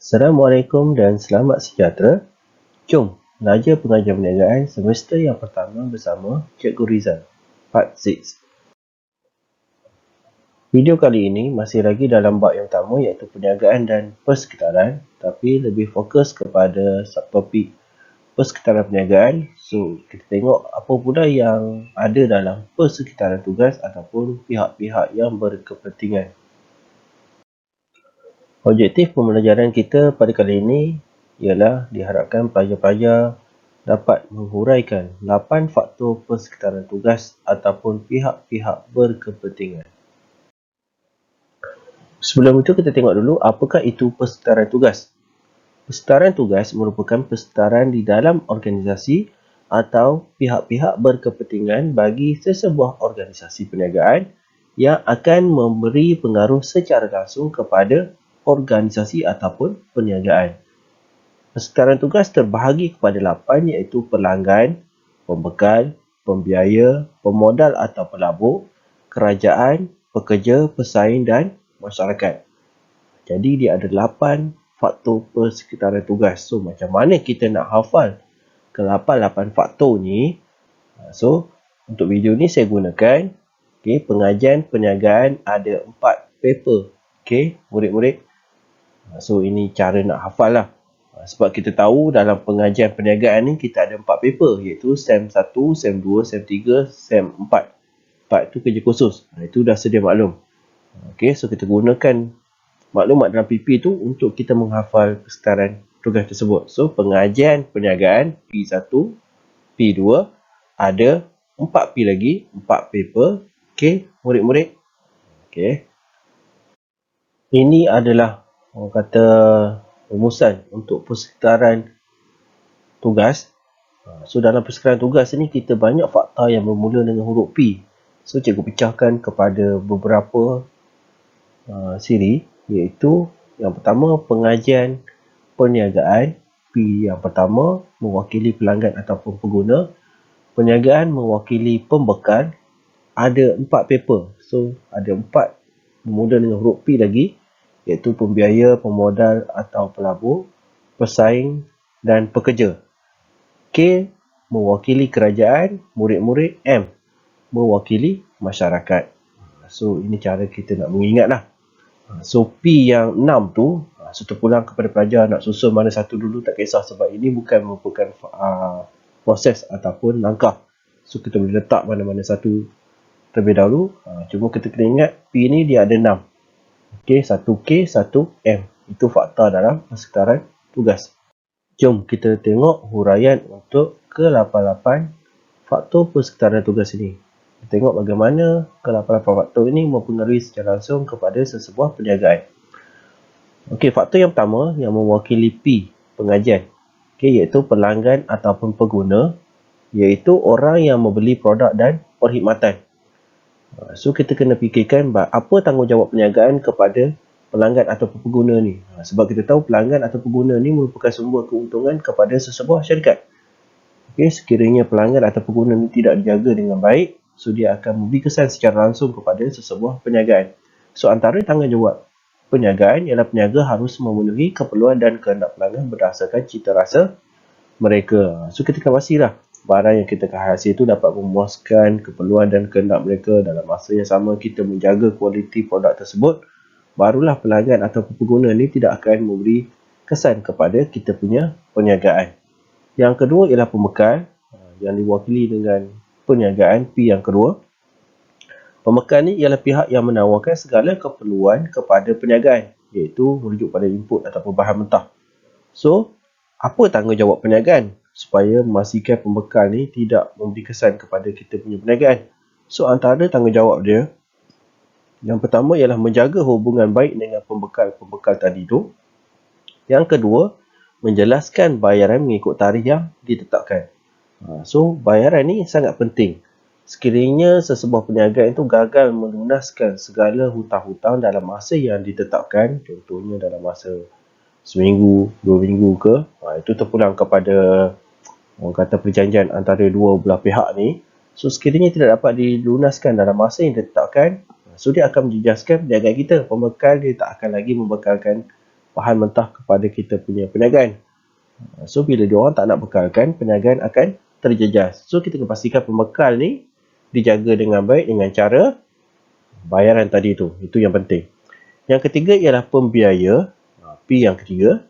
Assalamualaikum dan selamat sejahtera. Jom belajar pengajian perniagaan semester yang pertama bersama Cikgu Rizal, Part 6. Video kali ini masih lagi dalam bab yang utama iaitu perniagaan dan persekitaran, tapi lebih fokus kepada subtopik persekitaran perniagaan. So, kita tengok apa pula yang ada dalam persekitaran tugas ataupun pihak-pihak yang berkepentingan. Objektif pembelajaran kita pada kali ini ialah diharapkan pelajar-pelajar dapat menghuraikan 8 faktor persekitaran tugas ataupun pihak-pihak berkepentingan. Sebelum itu kita tengok dulu apakah itu persekitaran tugas. Persekitaran tugas merupakan persekitaran di dalam organisasi atau pihak-pihak berkepentingan bagi sesebuah organisasi perniagaan yang akan memberi pengaruh secara langsung kepada organisasi ataupun perniagaan. Persekitaran tugas terbahagi kepada 8 iaitu pelanggan, pembekal, pembiaya, pemodal atau pelabur, kerajaan, pekerja, pesaing dan masyarakat. Jadi dia ada 8 faktor persekitaran tugas. So macam mana kita nak hafal ke-8 faktor ni? So untuk video ni saya gunakan pengajian perniagaan ada 4 paper. Murid-murid. So ini cara nak hafal lah. Sebab kita tahu dalam pengajian perniagaan ni kita ada 4 paper iaitu SEM 1, SEM 2, SEM 3, SEM 4. 4 tu kerja khusus. Itu dah sedia maklum. So kita gunakan maklumat dalam PP tu untuk kita menghafal persekitaran tugas tersebut. So pengajian perniagaan P1, P2 ada 4P lagi, 4 paper. Murid-murid. Ini adalah orang kata rumusan untuk persekitaran tugas. So dalam persekitaran tugas ni kita banyak fakta yang bermula dengan huruf P. So cikgu pecahkan kepada beberapa siri, iaitu yang pertama pengajian perniagaan. P yang pertama mewakili pelanggan ataupun pengguna. Perniagaan mewakili pembekal. Ada 4 paper. So ada 4 bermula dengan huruf P lagi, iaitu pembiaya, pemodal atau pelabur, pesaing dan pekerja. K mewakili kerajaan, murid-murid. M mewakili masyarakat. So ini cara kita nak mengingat lah. So P yang 6 tu, so terpulang kepada pelajar nak susun mana satu dulu, tak kisah sebab ini bukan merupakan proses ataupun langkah. So kita boleh letak mana-mana satu terlebih dahulu. Cuma kita kena ingat P ni dia ada 6. 1K, 1M. Itu fakta dalam persekitaran tugas. Jom kita tengok huraian untuk ke-8 faktor persekitaran tugas ini. Kita tengok bagaimana ke-8 faktor ini mempengaruhi secara langsung kepada sesebuah perniagaan. Faktor yang pertama yang mewakili P, pengajian. Iaitu pelanggan ataupun pengguna, iaitu orang yang membeli produk dan perkhidmatan. So kita kena fikirkan apa tanggungjawab perniagaan kepada pelanggan atau pengguna ni. Sebab kita tahu pelanggan atau pengguna ni merupakan sumber keuntungan kepada sesebuah syarikat. Sekiranya pelanggan atau pengguna ni tidak dijaga dengan baik, so dia akan memberi kesan secara langsung kepada sesebuah perniagaan. So antara tanggungjawab perniagaan ialah peniaga harus memenuhi keperluan dan kehendak pelanggan berdasarkan cita rasa mereka. So kita akan pastilah barang yang kita hasil itu dapat memuaskan keperluan dan kehendak mereka. Dalam masa yang sama kita menjaga kualiti produk tersebut, barulah pelanggan atau pengguna ni tidak akan memberi kesan kepada kita punya perniagaan. Yang kedua ialah pembekal yang diwakili dengan perniagaan P yang kedua. Pembekal ni ialah pihak yang menawarkan segala keperluan kepada perniagaan, iaitu merujuk pada input ataupun bahan mentah. So apa tanggungjawab perniagaan supaya memastikan pembekal ni tidak memberi kesan kepada kita punya perniagaan? So antara tanggungjawab dia, yang pertama ialah menjaga hubungan baik dengan pembekal tadi tu. Yang kedua, menjelaskan bayaran mengikut tarikh yang ditetapkan. So bayaran ni sangat penting. Sekiranya sesebuah perniagaan itu gagal melunaskan segala hutang-hutang dalam masa yang ditetapkan, contohnya dalam masa seminggu, 2 minggu ke, itu terpulang kepada orang kata perjanjian antara dua belah pihak ni. So sekiranya tidak dapat dilunaskan dalam masa yang ditetapkan, so dia akan menjejaskan perniagaan kita. Pembekal dia tak akan lagi membekalkan bahan mentah kepada kita punya perniagaan. So bila diorang tak nak bekalkan, perniagaan akan terjejas. So kita kena pastikan pembekal ni dijaga dengan baik dengan cara bayaran tadi tu. Itu yang penting. Yang ketiga ialah pembiaya. P yang ketiga.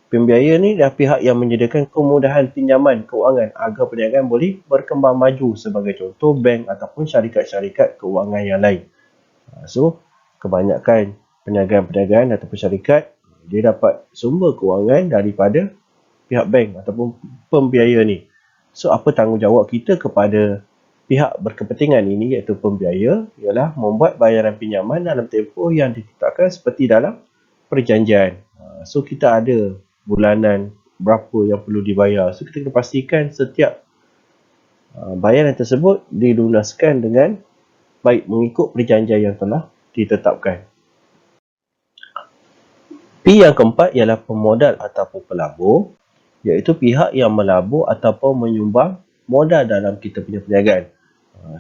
Pembiaya ni adalah pihak yang menyediakan kemudahan pinjaman keuangan agar perniagaan boleh berkembang maju, sebagai contoh bank ataupun syarikat-syarikat keuangan yang lain. So, kebanyakan perniagaan-perniagaan ataupun syarikat, dia dapat sumber keuangan daripada pihak bank ataupun pembiaya ni. So, apa tanggungjawab kita kepada pihak berkepentingan ini, iaitu pembiaya, ialah membuat bayaran pinjaman dalam tempoh yang ditetapkan seperti dalam perjanjian. So, kita ada bulanan berapa yang perlu dibayar. So, kita kena pastikan setiap bayaran tersebut dilunaskan dengan baik mengikut perjanjian yang telah ditetapkan. P yang keempat ialah pemodal ataupun pelabur, iaitu pihak yang melabur ataupun menyumbang modal dalam kita punya perniagaan.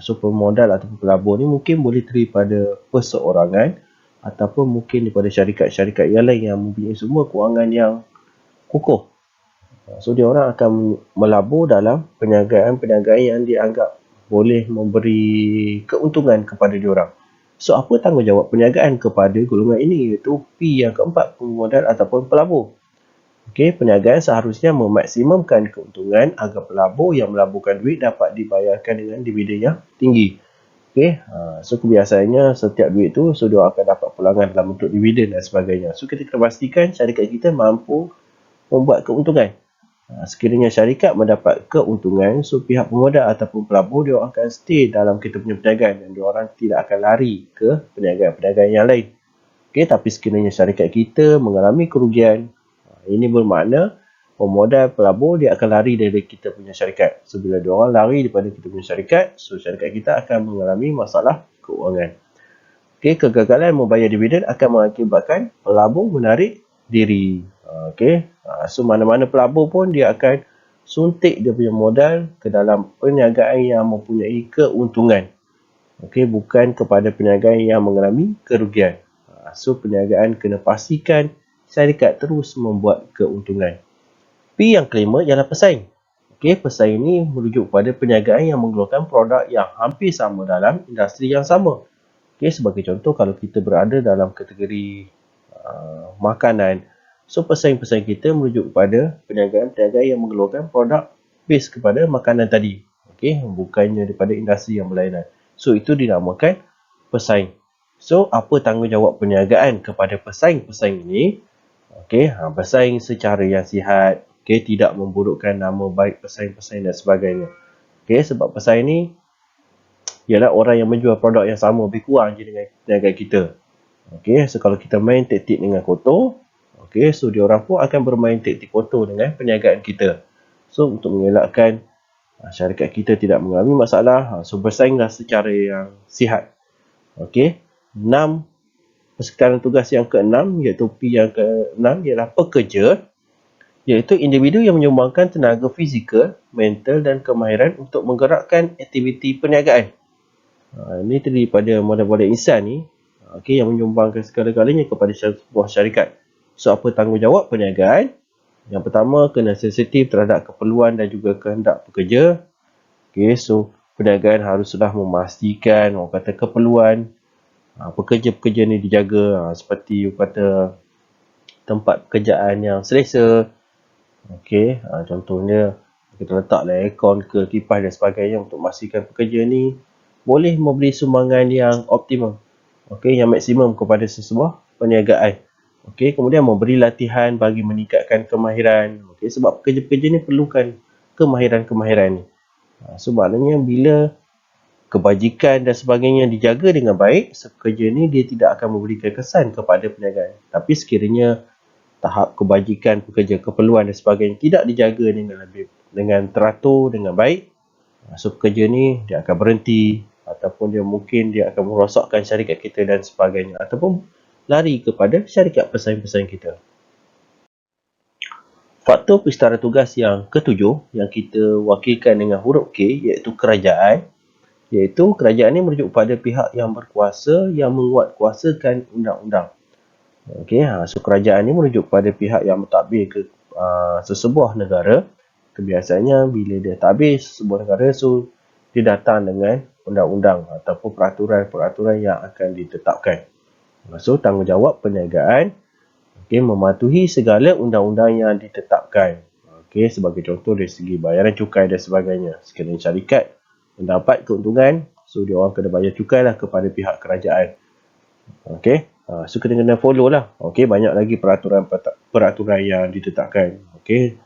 So, pemodal ataupun pelabur ni mungkin boleh terdiri pada perseorangan ataupun mungkin daripada syarikat-syarikat yang lain yang mempunyai sumber kewangan yang kukuh. So, dia orang akan melabur dalam perniagaan-perniagaan yang dianggap boleh memberi keuntungan kepada diorang. So, apa tanggungjawab perniagaan kepada golongan ini, iaitu P yang keempat, pemodal ataupun pelabur. Okey, perniagaan seharusnya memaksimumkan keuntungan agar pelabur yang melaburkan duit dapat dibayarkan dengan dividen yang tinggi. Okey, so kebiasaannya setiap duit tu, so dia akan dapat pulangan dalam bentuk dividen dan sebagainya. So, kita kena pastikan syarikat kita mampu membuat keuntungan. Sekiranya syarikat mendapat keuntungan, so pihak pemodal ataupun pelabur dia akan stay dalam kita punya perniagaan dan dia orang tidak akan lari ke perniagaan-perniagaan yang lain. Okey, tapi sekiranya syarikat kita mengalami kerugian, ini bermakna pemodal pelabur dia akan lari dari kita punya syarikat. So, bila dia orang lari daripada kita punya syarikat, so syarikat kita akan mengalami masalah keuangan. Okey, kegagalan membayar dividen akan mengakibatkan pelabur menarik diri. Okey, so mana-mana pelabur pun dia akan suntik dia punya modal ke dalam perniagaan yang mempunyai keuntungan. Okey, bukan kepada perniagaan yang mengalami kerugian. So, perniagaan kena pastikan syarikat terus membuat keuntungan. P yang kelima ialah pesaing. Okey, pesaing ini merujuk kepada perniagaan yang mengeluarkan produk yang hampir sama dalam industri yang sama. Okey, sebagai contoh, kalau kita berada dalam kategori makanan, so pesaing-pesaing kita merujuk kepada perniagaan-perniagaan yang mengeluarkan produk base kepada makanan tadi. Okey, bukannya daripada industri yang berlainan. So, itu dinamakan pesaing. So, apa tanggungjawab perniagaan kepada pesaing-pesaing ini? Okey, bersaing secara yang sihat, okey, tidak memburukkan nama baik pesaing-pesaing dan sebagainya. Okey, sebab pesaing ni ialah orang yang menjual produk yang sama lebih kurang je dengan perniagaan kita. Okey, so kalau kita main taktik dengan kotor, okey, so diorang pun akan bermain taktik kotor dengan perniagaan kita. So, untuk mengelakkan syarikat kita tidak mengalami masalah, so bersainglah secara yang sihat. Okey, 6 persekitaran tugas yang ke-6, iaitu P yang ke-6 ialah pekerja, iaitu individu yang menyumbangkan tenaga fizikal, mental dan kemahiran untuk menggerakkan aktiviti perniagaan. Ini terdiri pada modal-modal insan ni, okey, yang menyumbangkan segala-galanya kepada sebuah syarikat. So, apa tanggungjawab perniagaan? Yang pertama, kena sensitif terhadap keperluan dan juga kehendak pekerja. Okey, so perniagaan haruslah memastikan orang kata keperluan pekerja-pekerja ni dijaga, seperti kata tempat pekerjaan yang selesa. Okey, contohnya kita letaklah aircon ke kipas dan sebagainya untuk memastikan pekerja ni boleh memberi sumbangan yang optimum, okey, yang maksimum kepada sesebuah perniagaan. Okey, kemudian memberi latihan bagi meningkatkan kemahiran. Okey, sebab pekerja-pekerja ni perlukan kemahiran-kemahiran ni. So, maknanya bila kebajikan dan sebagainya dijaga dengan baik, pekerja ni dia tidak akan memberikan kesan kepada perniagaan. Tapi sekiranya tahap kebajikan pekerja, keperluan dan sebagainya tidak dijaga dengan teratur, dengan baik, so pekerja ni dia akan berhenti ataupun dia akan merosakkan syarikat kita dan sebagainya, ataupun lari kepada syarikat pesaing-pesaing kita. Faktor persekitaran tugas yang ketujuh yang kita wakilkan dengan huruf K, iaitu kerajaan. Kerajaan ini merujuk pada pihak yang berkuasa yang menguatkuasakan undang-undang. Okey, so kerajaan ni merujuk kepada pihak yang mentadbir ke sesebuah negara. Kebiasaannya bila dia tadbir sesebuah negara, so dia datang dengan undang-undang ataupun peraturan-peraturan yang akan ditetapkan. So tanggungjawab perniagaan, okey, mematuhi segala undang-undang yang ditetapkan. Okey, sebagai contoh dari segi bayaran cukai dan sebagainya. Sekiranya syarikat mendapat keuntungan, so dia orang kena bayar cukai lah kepada pihak kerajaan. Okey, so kena follow lah. Okey, banyak lagi peraturan yang ditetapkan. Okey,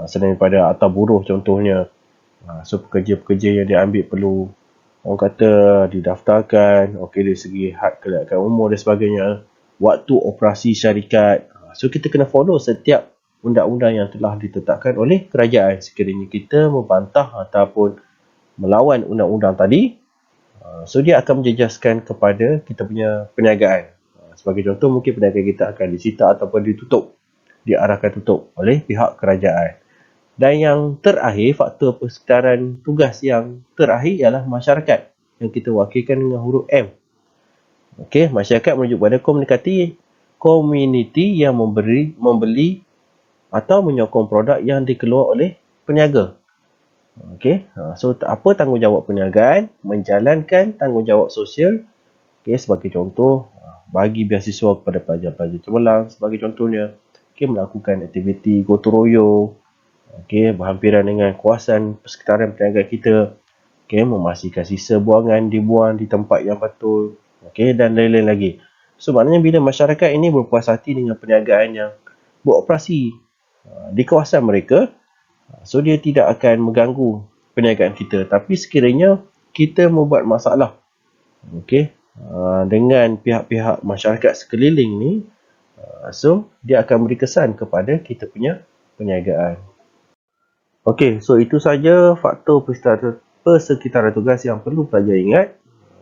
selain daripada atau buruh contohnya. So pekerja-pekerja yang diambil perlu orang kata didaftarkan, okey, dari segi had kelayakan umur dan sebagainya, waktu operasi syarikat. So kita kena follow setiap undang-undang yang telah ditetapkan oleh kerajaan. Sekiranya kita membantah ataupun melawan undang-undang tadi, so dia akan menjejaskan kepada kita punya perniagaan. Sebagai contoh, mungkin perniagaan kita akan disita ataupun ditutup, diarahkan tutup oleh pihak kerajaan. Dan yang terakhir, faktor persekitaran tugas yang terakhir ialah masyarakat yang kita wakilkan dengan huruf M. Okey, masyarakat merujuk pada komuniti yang membeli atau menyokong produk yang dikeluar oleh peniaga. Okey, so apa tanggungjawab perniagaan? Menjalankan tanggungjawab sosial. Okey, sebagai contoh, bagi beasiswa kepada pelajar-pelajar cemerlang sebagai contohnya. Okey, melakukan aktiviti gotong royong. Okey, berhampiran dengan kawasan persekitaran perniagaan kita. Okey, memastikan sisa buangan dibuang di tempat yang betul. Okey, dan lain-lain lagi. So, maknanya bila masyarakat ini berpuas hati dengan perniagaan yang beroperasi di kawasan mereka, so dia tidak akan mengganggu perniagaan kita. Tapi sekiranya kita membuat masalah, okey, dengan pihak-pihak masyarakat sekeliling ni, so dia akan beri kesan kepada kita punya perniagaan. Okey, so itu saja faktor persekitaran tugas yang perlu pelajar ingat.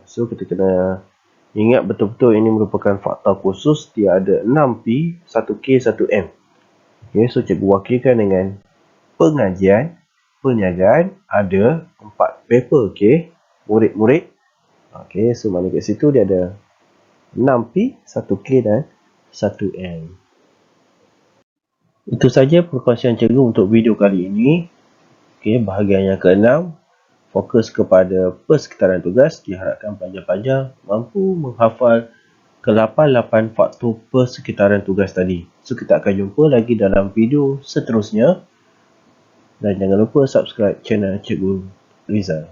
So kita kena ingat betul-betul ini merupakan fakta khusus. Dia ada 6P, 1K, 1M. Okey, so cikgu wakilkan dengan pengajian perniagaan ada 4 paper, okey, murid-murid. Okey, so mana kat situ dia ada 6P, 1K dan 1M. Itu saja perkongsian cikgu untuk video kali ini. Okey, bahagian yang ke-6, fokus kepada persekitaran tugas. Diharapkan pelajar-pelajar mampu menghafal ke-8 faktor persekitaran tugas tadi. So kita akan jumpa lagi dalam video seterusnya. Dan jangan lupa subscribe channel Cikgu Rizal.